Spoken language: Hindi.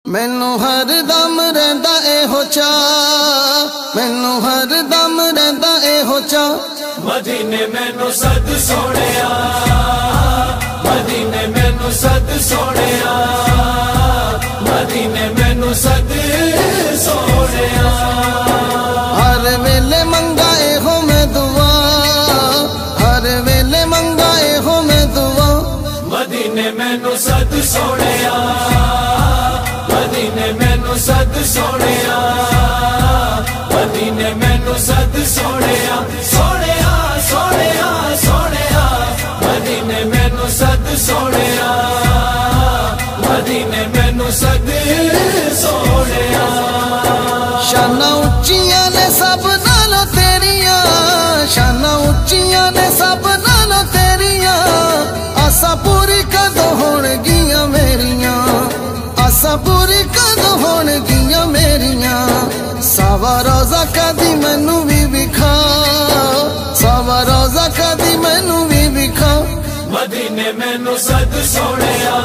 मैनू हर दम रहिंदा एहो चा, मैनू हर दम रहिंदा एहो चा। मदीने मैनू सद सोहणिया, मदीने मैनू सद सोहणिया, मदीने मैनू सद सोहणिया। हर वेले मंगा एहो मैं दुआ, हर वेले मंगा एहो मैं दुआ। मदीने मैनू सद सोहणिया, मदीने मैनू सद सोहणिया, मदीने मैनू सद सोहणिया, सोहणिया सोहणिया सोहणिया। मदीने मैनू सद सोहणिया, मदीने मैनू सद सोहणिया। शाना उच्चियां ने सब नालों तेरियां, शाना उच्चियां ने सब नालों तेरियां। आसा पूरी कदों होणगियां मेरियां, आसा पूरी कदों होणगियां मेरियां। सावा रोजा कदी मैनू भी विखा, सावा रोजा कदी मैनू भी विखा। मदीने मैनू सद सोहणिया।